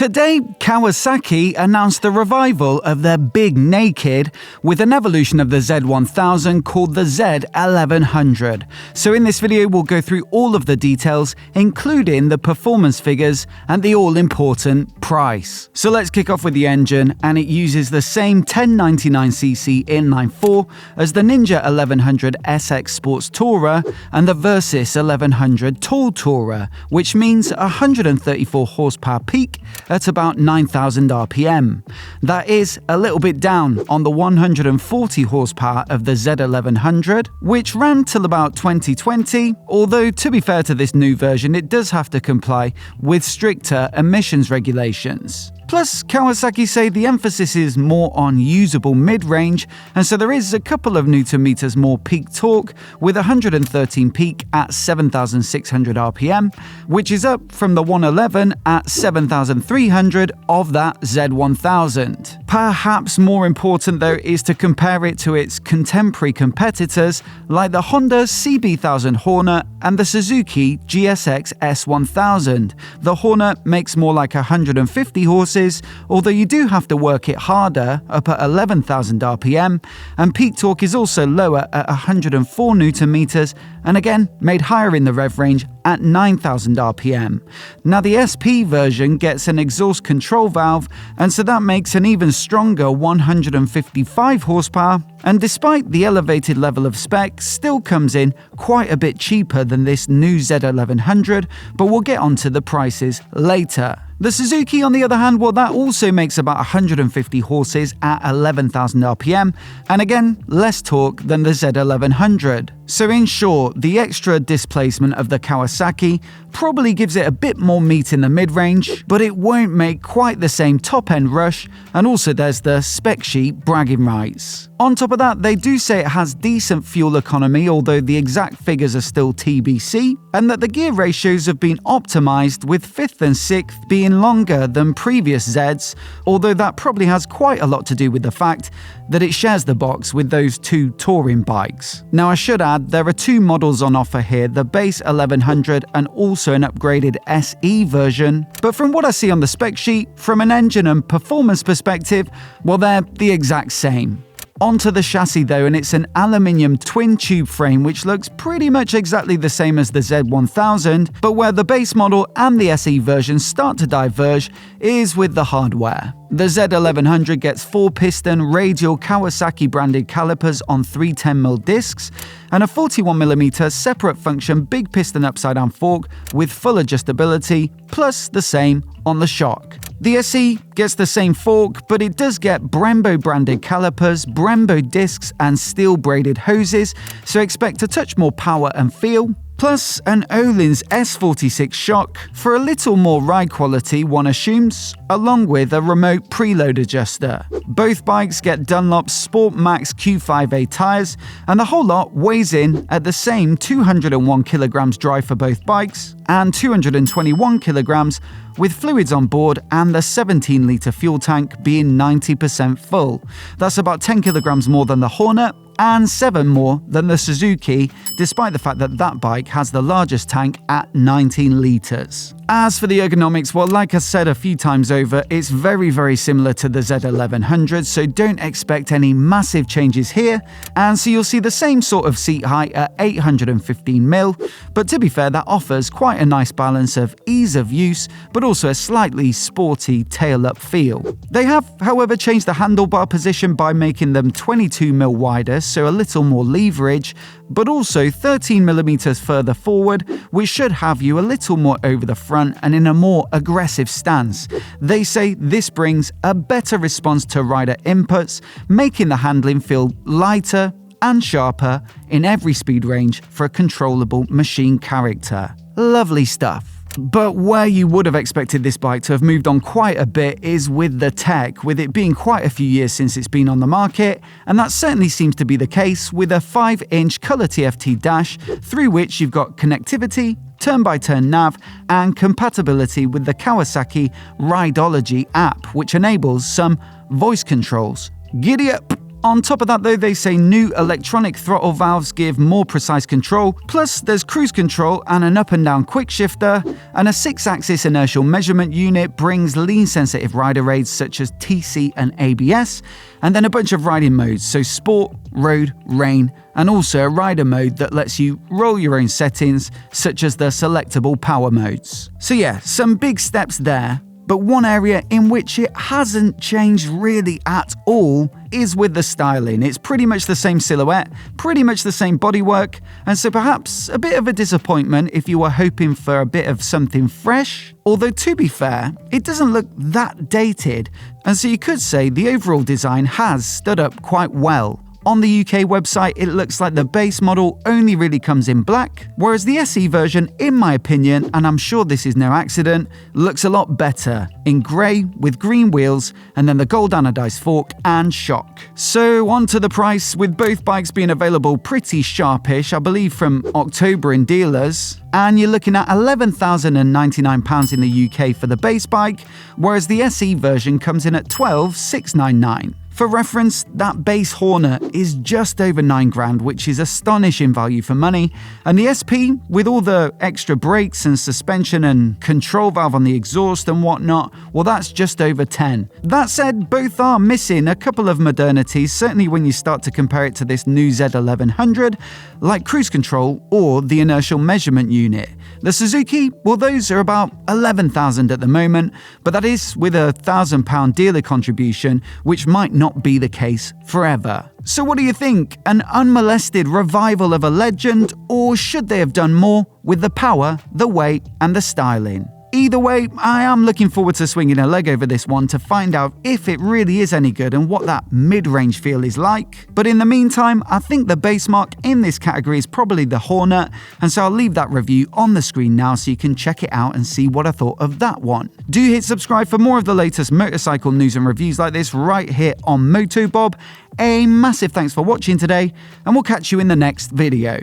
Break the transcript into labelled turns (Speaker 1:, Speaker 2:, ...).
Speaker 1: Today, Kawasaki announced the revival of their Big Naked with an evolution of the Z1000 called the Z1100. So in this video, we'll go through all of the details, including the performance figures and the all-important price. So let's kick off with the engine, and it uses the same 1099cc inline-4 as the Ninja 1100 SX Sports Tourer and the Versys 1100 Tall Tourer, which means 134 horsepower peak at about 9,000 RPM. That is a little bit down on the 140 horsepower of the Z1100, which ran till about 2020, although to be fair to this new version, it does have to comply with stricter emissions regulations. Plus, Kawasaki say the emphasis is more on usable mid-range, and so there is a couple of Nm more peak torque with 113 peak at 7,600 RPM, which is up from the 111 at 7,300 of that Z1000. Perhaps more important though is to compare it to its contemporary competitors like the Honda CB1000 Hornet and the Suzuki GSX S1000. The Hornet makes more like 150 horses, although you do have to work it harder, up at 11,000 RPM, and peak torque is also lower at 104 Nm, and again made higher in the rev range at 9,000 RPM. Now the SP version gets an exhaust control valve, and so that makes an even stronger 155 horsepower, and despite the elevated level of spec, still comes in quite a bit cheaper than this new Z1100, but we'll get onto the prices later. The Suzuki, on the other hand, well, that also makes about 150 horses at 11,000 RPM, and again, less torque than the Z1100. So in short, the extra displacement of the Kawasaki probably gives it a bit more meat in the mid-range, but it won't make quite the same top-end rush, and also there's the spec sheet bragging rights. On top of that, they do say it has decent fuel economy, although the exact figures are still TBC, and that the gear ratios have been optimized, with 5th and 6th being longer than previous Zs, although that probably has quite a lot to do with the fact that it shares the box with those two touring bikes. Now I should add, there are two models on offer here, the base 1100 and also an upgraded SE version, but from what I see on the spec sheet, from an engine and performance perspective, well, they're the exact same. Onto the chassis though, and it's an aluminium twin tube frame which looks pretty much exactly the same as the Z1000, but where the base model and the SE version start to diverge is with the hardware. The Z1100 gets 4-piston radial Kawasaki branded calipers on 310mm discs and a 41mm separate function big piston upside down fork with full adjustability, plus the same on the shock. The SE gets the same fork, but it does get Brembo branded calipers, Brembo discs and steel braided hoses, so expect a touch more power and feel. Plus an Öhlins S46 shock for a little more ride quality, one assumes, along with a remote preload adjuster. Both bikes get Dunlop Sport Max Q5A tyres, and the whole lot weighs in at the same 201 kg dry for both bikes, and 221 kg with fluids on board and the 17-litre fuel tank being 90% full. That's about 10 kg more than the Hornet, and 7 more than the Suzuki, despite the fact that that bike has the largest tank at 19 litres. As for the ergonomics, well, like I said a few times over, it's very similar to the Z1100, so don't expect any massive changes here, and so you'll see the same sort of seat height at 815mm, but to be fair, that offers quite a nice balance of ease of use, but also a slightly sporty tail-up feel. They have, however, changed the handlebar position by making them 22mm wider, so a little more leverage, but also 13mm further forward, which should have you a little more over the front and in a more aggressive stance. They say this brings a better response to rider inputs, making the handling feel lighter and sharper in every speed range for a controllable machine character. Lovely stuff. But where you would have expected this bike to have moved on quite a bit is with the tech, with it being quite a few years since it's been on the market, and that certainly seems to be the case with a 5-inch colour TFT dash, through which you've got connectivity, turn-by-turn nav, and compatibility with the Kawasaki Rideology app, which enables some voice controls. Giddy up! On top of that though, they say new electronic throttle valves give more precise control, plus there's cruise control and an up and down quick shifter, and a 6-axis inertial measurement unit brings lean sensitive rider aids such as TC and ABS, and then a bunch of riding modes, so sport, road, rain, and also a rider mode that lets you roll your own settings, such as the selectable power modes. So yeah, some big steps there. But one area in which it hasn't changed really at all is with the styling. It's pretty much the same silhouette, pretty much the same bodywork, and so perhaps a bit of a disappointment if you were hoping for a bit of something fresh. Although to be fair, it doesn't look that dated, and so you could say the overall design has stood up quite well. On the UK website, it looks like the base model only really comes in black, whereas the SE version, in my opinion, and I'm sure this is no accident, looks a lot better, in grey with green wheels and then the gold anodized fork and shock. So on to the price, with both bikes being available pretty sharpish, I believe from October in dealers, and you're looking at £11,099 in the UK for the base bike, whereas the SE version comes in at £12,699. For reference, that base Hornet is just over £9,000, which is astonishing value for money, and the SP, with all the extra brakes and suspension and control valve on the exhaust and whatnot, well that's just over 10. That said, both are missing a couple of modernities, certainly when you start to compare it to this new Z1100, like cruise control or the inertial measurement unit. The Suzuki, well those are about 11,000 at the moment, but that is with a £1,000 dealer contribution, which might not be the case forever. So what do you think? An unmolested revival of a legend, or should they have done more with the power, the weight, and the styling? Either way, I am looking forward to swinging a leg over this one to find out if it really is any good and what that mid-range feel is like. But in the meantime, I think the base mark in this category is probably the Hornet, and so I'll leave that review on the screen now so you can check it out and see what I thought of that one. Do hit subscribe for more of the latest motorcycle news and reviews like this right here on MOTOBOB. A massive thanks for watching today, and we'll catch you in the next video.